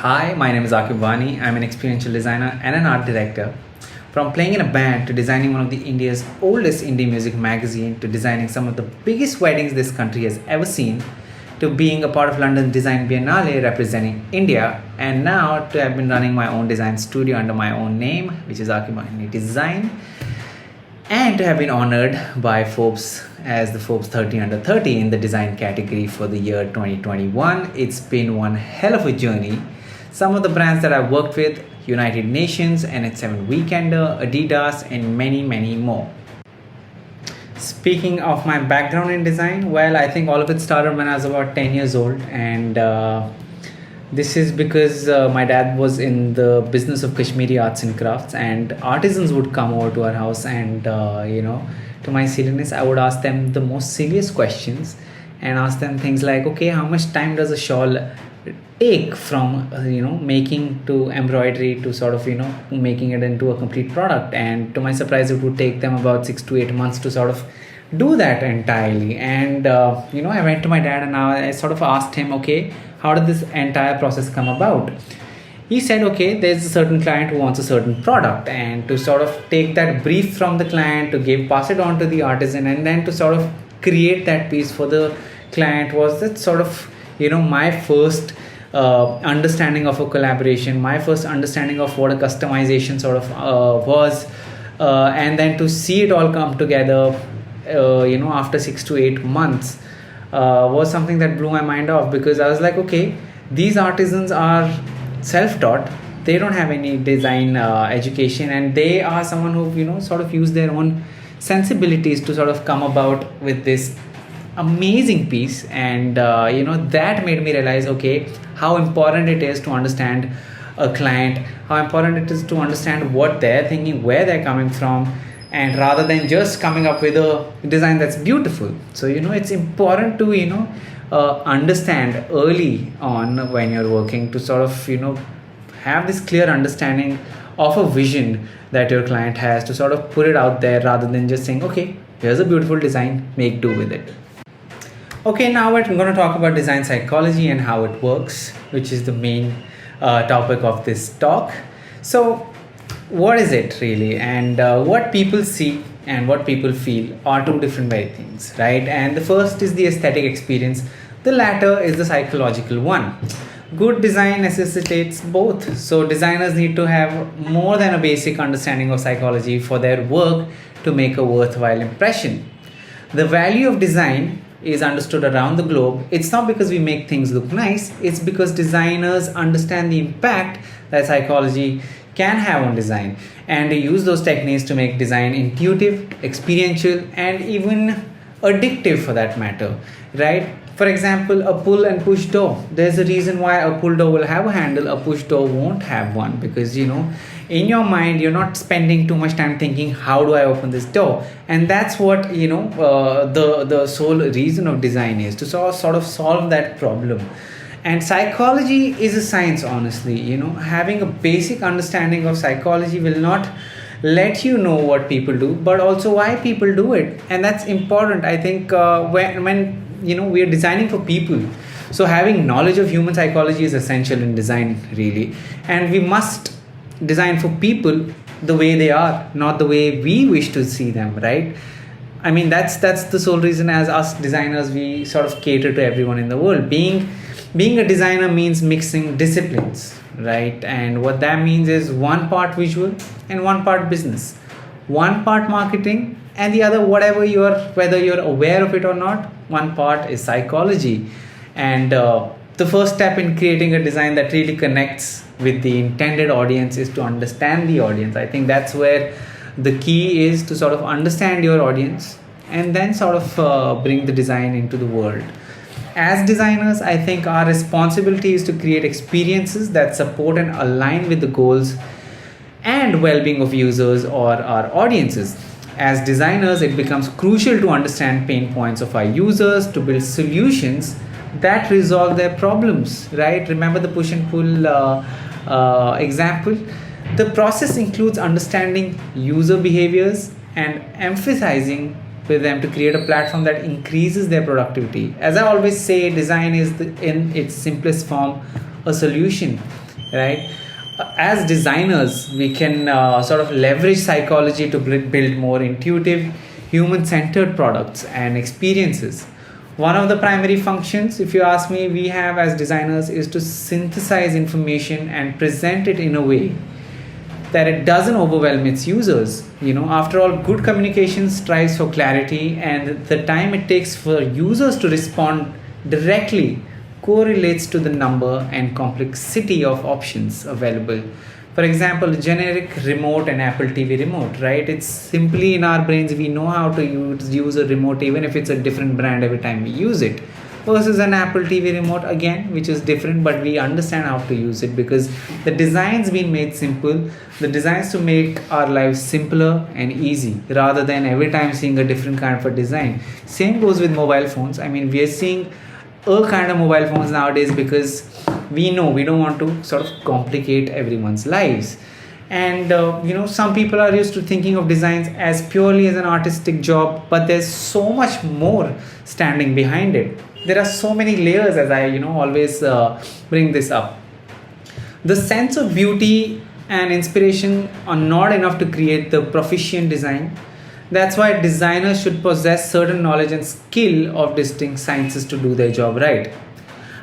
Hi, my name is Aaquib Wani. I'm an experiential designer and an art director. From playing in a band to designing one of the India's oldest indie music magazine to designing some of the biggest weddings this country has ever seen to being a part of London Design Biennale representing India and now to have been running my own design studio under my own name, which is Aaquib Wani Design, and to have been honored by Forbes as the Forbes 30 under 30 in the design category for the year 2021. It's been one hell of a journey. Some of the brands that I've worked with: United Nations, NH7 Weekender, Adidas, and many, many more. Speaking of my background in design, well, I think all of it started when I was about 10 years old, and this is because my dad was in the business of Kashmiri arts and crafts, and artisans would come over to our house, and to my silliness, I would ask them the most serious questions and ask them things like, okay, how much time does a shawl take from making to embroidery to sort of making it into a complete product? And to my surprise, it would take them about 6 to 8 months to sort of do that entirely. And I went to my dad and I sort of asked him, okay, how did this entire process come about? He said, okay, there's a certain client who wants a certain product, and to sort of take that brief from the client to pass it on to the artisan, and then to sort of create that piece for the client was that sort of my first understanding of a collaboration, my first understanding of what a customization sort of was, and then to see it all come together after 6 to 8 months was something that blew my mind off, because I was like, okay, these artisans are self-taught, they don't have any design education, and they are someone who sort of use their own sensibilities to sort of come about with this amazing piece. And that made me realize, okay, how important it is to understand a client, how important it is to understand what they're thinking, where they're coming from, and rather than just coming up with a design that's beautiful. So it's important to understand early on when you're working to sort of have this clear understanding of a vision that your client has, to sort of put it out there rather than just saying, okay, here's a beautiful design, make do with it. Okay, now we're going to talk about design psychology and how it works, which is the main topic of this talk. So what is it really? And what people see and what people feel are two different very things, right? And the first is the aesthetic experience. The latter is the psychological one. Good design necessitates both. So designers need to have more than a basic understanding of psychology for their work to make a worthwhile impression. The value of design is understood around the globe. It's not because we make things look nice, it's because designers understand the impact that psychology can have on design, and they use those techniques to make design intuitive, experiential, and even addictive for that matter, right? For example, a pull and push door. There's a reason why a pull door will have a handle, a push door won't have one, because in your mind you're not spending too much time thinking, how do I open this door? And that's what the sole reason of design is, to sort of solve that problem. And psychology is a science, honestly. Having a basic understanding of psychology will not let you know what people do, but also why people do it. And that's important, I think, when we are designing for people. So having knowledge of human psychology is essential in design, really. And we must design for people the way they are, not the way we wish to see them, right? I mean, that's the sole reason as us designers we sort of cater to everyone in the world. Being a designer means mixing disciplines, right? And what that means is one part visual and one part business, one part marketing and the other, whether you're aware of it or not, one part is psychology. And the first step in creating a design that really connects with the intended audience is to understand the audience. I think that's where the key is, to sort of understand your audience and then sort of bring the design into the world. As designers, I think our responsibility is to create experiences that support and align with the goals and well-being of users or our audiences. As designers, it becomes crucial to understand pain points of our users, to build solutions that resolve their problems, right? Remember the push and pull example? The process includes understanding user behaviors and emphasizing with them to create a platform that increases their productivity. As I always say, design is in its simplest form a solution. right? As designers, we can sort of leverage psychology to build more intuitive, human-centered products and experiences. One of the primary functions, if you ask me, we have as designers is to synthesize information and present it in a way that it doesn't overwhelm its users. After all, good communication strives for clarity, and the time it takes for users to respond directly correlates to the number and complexity of options available. For example, generic remote and Apple TV remote, right? It's simply in our brains, we know how to use a remote, even if it's a different brand every time we use it. Versus an Apple TV remote, again, which is different, but we understand how to use it because the design's been made simple. The designs to make our lives simpler and easy rather than every time seeing a different kind of a design. Same goes with mobile phones. I mean, we are seeing a kind of mobile phones nowadays because we know we don't want to sort of complicate everyone's lives. And some people are used to thinking of designs as purely as an artistic job, but there's so much more standing behind it. There are so many layers, as I always bring this up. The sense of beauty and inspiration are not enough to create the proficient design. That's why designers should possess certain knowledge and skill of distinct sciences to do their job right.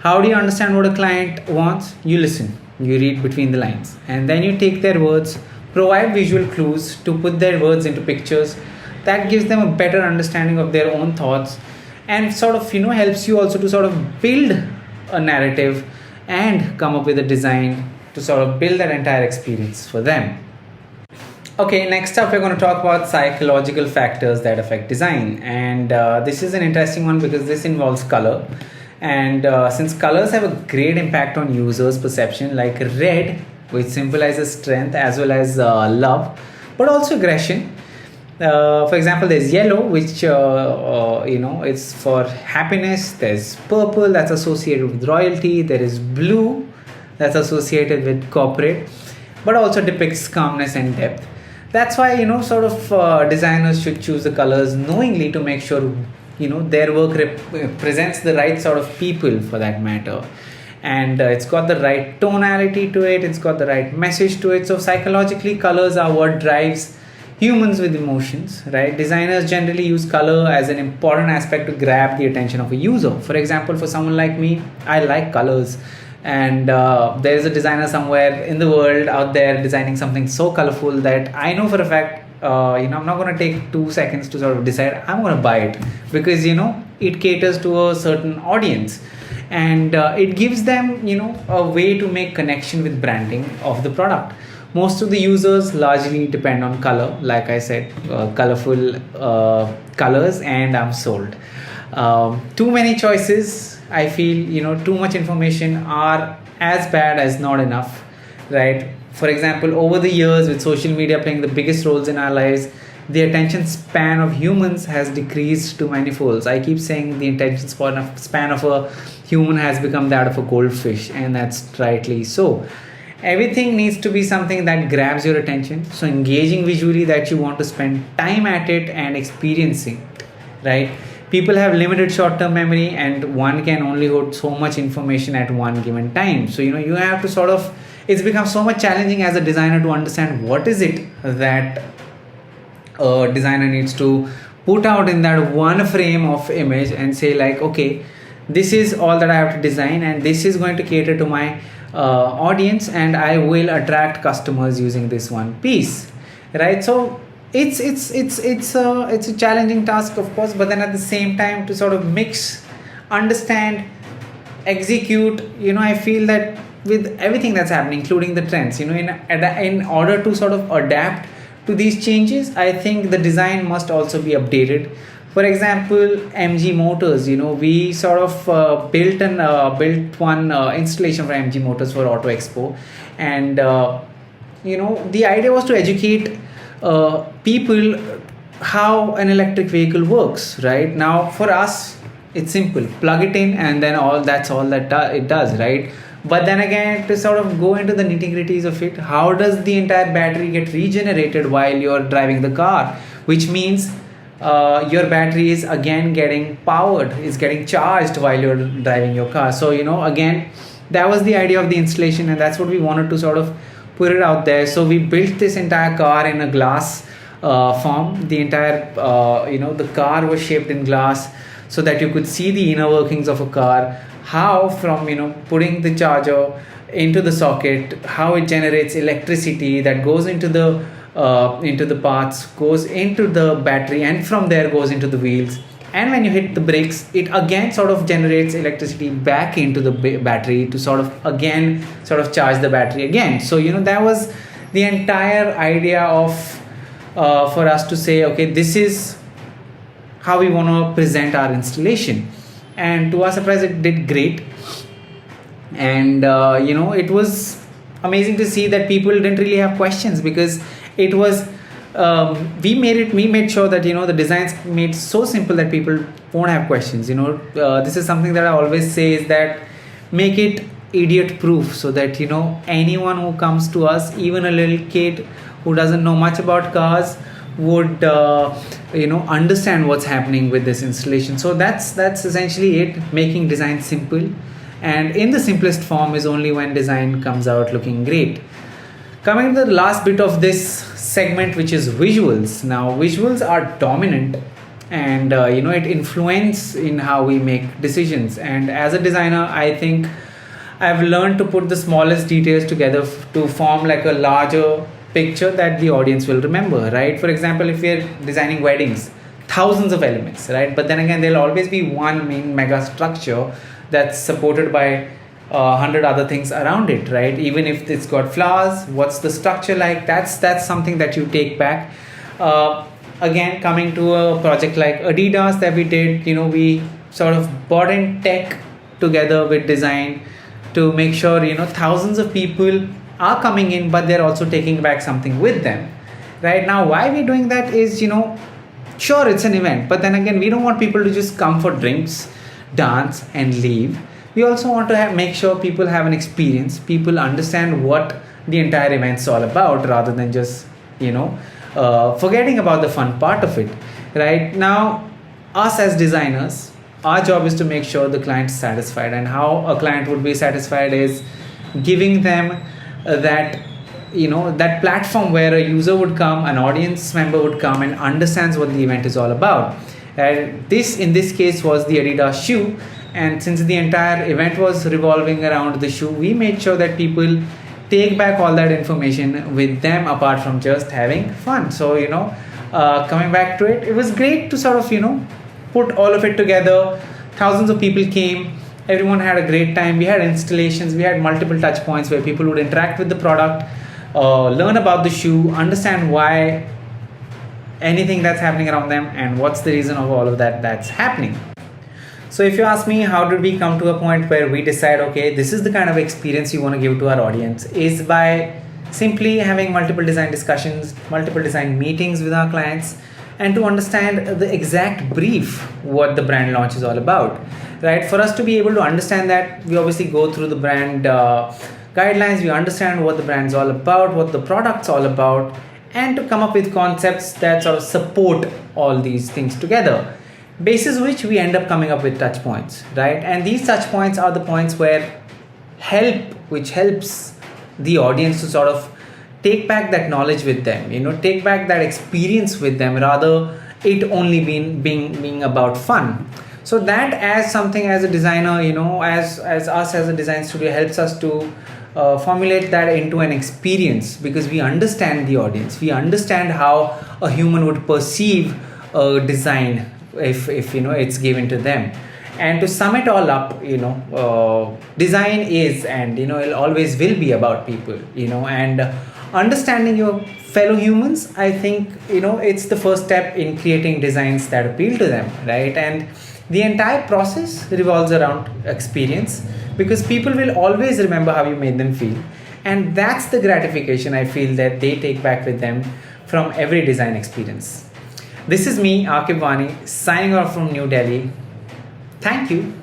How do you understand what a client wants? You listen, you read between the lines, and then you take their words, provide visual clues to put their words into pictures. That gives them a better understanding of their own thoughts and sort of helps you also to sort of build a narrative and come up with a design to sort of build that entire experience for them. Okay, next up we're going to talk about psychological factors that affect design, and this is an interesting one because this involves color. And since colors have a great impact on users' perception, like red, which symbolizes strength as well as love, but also aggression. For example, there's yellow, which it's for happiness. There's purple, that's associated with royalty. There is blue, that's associated with corporate, but also depicts calmness and depth. That's why designers should choose the colors knowingly to make sure their work represents the right sort of people, for that matter, and it's got the right tonality to it, it's got the right message to it. So psychologically, colors are what drives humans with emotions, right? Designers generally use color as an important aspect to grab the attention of a user. For example, for someone like me, I like colors, and there is a designer somewhere in the world out there designing something so colorful that I know for a fact I'm not going to take 2 seconds to sort of decide I'm going to buy it, because it caters to a certain audience, and it gives them a way to make connection with branding of the product. Most of the users largely depend on color, like I said, colorful colors, and I'm sold. Too many choices, I feel, too much information are as bad as not enough, right? For example, over the years, with social media playing the biggest roles in our lives, the attention span of humans has decreased to many folds. I keep saying the attention span of a human has become that of a goldfish, and that's rightly so. Everything needs to be something that grabs your attention, so engaging visually that you want to spend time at it and experiencing, right? People have limited short-term memory, and one can only hold so much information at one given time. So you have to it's become so much challenging as a designer to understand what is it that a designer needs to put out in that one frame of image and say, like, okay, this is all that I have to design, and this is going to cater to my audience, and I will attract customers using this one piece, right? So it's a challenging task, of course, but then at the same time, to sort of mix, understand, execute, I feel that with everything that's happening, including the trends, in order to sort of adapt to these changes, I think the design must also be updated. For example, MG Motors, we sort of built one installation for MG Motors for Auto Expo, and the idea was to educate people how an electric vehicle works. Right now, for us, it's simple: plug it in, and then that's all that it does, right? But then again, to sort of go into the nitty-gritties of it, how does the entire battery get regenerated while you're driving the car? Which means your battery is again getting powered, is getting charged while you're driving your car. So again, that was the idea of the installation, and that's what we wanted to sort of put it out there. So we built this entire car in a glass form. The entire the car was shaped in glass so that you could see the inner workings of a car, how from putting the charger into the socket, how it generates electricity that goes into the parts, goes into the battery, and from there goes into the wheels. And when you hit the brakes, it again sort of generates electricity back into the battery to sort of charge the battery again. So that was the entire idea of for us to say, okay, this is how we want to present our installation. And to our surprise, it did great. And it was amazing to see that people didn't really have questions, because it was we made sure that the designs made so simple that people won't have questions. This is something that I always say, is that make it idiot proof, so that anyone who comes to us, even a little kid who doesn't know much about cars, would understand what's happening with this installation. So that's essentially it. Making design simple, and in the simplest form is only when design comes out looking great. Coming to the last bit of this segment, which is visuals. Now visuals are dominant, and it influence in how we make decisions. And as a designer, I think I've learned to put the smallest details together to form like a larger picture that the audience will remember, right? For example, if we're designing weddings, thousands of elements, right? But then again, there'll always be one main mega structure that's supported by 100 other things around it, right? Even if it's got flowers, what's the structure like? That's something that you take back. Again, coming to a project like Adidas that we did, we sort of brought in tech together with design to make sure thousands of people are coming in, but they're also taking back something with them. Right now, why we're doing that is, sure, it's an event, but then again, we don't want people to just come for drinks, dance, and leave. We also want to make sure people have an experience, people understand what the entire event's all about, rather than just forgetting about the fun part of it. Right now, us as designers, our job is to make sure the client's satisfied. And how a client would be satisfied is giving them that platform where a user would come, an audience member would come and understands what the event is all about. And this, in this case, was the Adidas shoe. And since the entire event was revolving around the shoe, we made sure that people take back all that information with them, apart from just having fun. So, coming back to it, it was great to sort of, put all of it together. Thousands of people came. Everyone had a great time. We had installations. We had multiple touch points where people would interact with the product, learn about the shoe, understand why anything that's happening around them, and what's the reason of all of that that's happening. So if you ask me, how did we come to a point where we decide, okay, this is the kind of experience we want to give to our audience, is by simply having multiple design discussions, multiple design meetings with our clients, and to understand the exact brief, what the brand launch is all about, right? For us to be able to understand that, we obviously go through the brand guidelines, we understand what the brand's all about, what the product's all about, and to come up with concepts that sort of support all these things together. Basis which we end up coming up with touch points, right? And these touch points are the points which helps the audience to sort of take back that knowledge with them, take back that experience with them, rather it only being about fun. So that, as something, as a designer, as us as a design studio, helps us to formulate that into an experience, because we understand the audience, we understand how a human would perceive a design if it's given to them. And to sum it all up, design is, and it always will be about people, and understanding your fellow humans. I think it's the first step in creating designs that appeal to them, right? And the entire process revolves around experience, because people will always remember how you made them feel, and that's the gratification I feel that they take back with them from every design experience. This is me, Aaquib Wani, signing off from New Delhi. Thank you.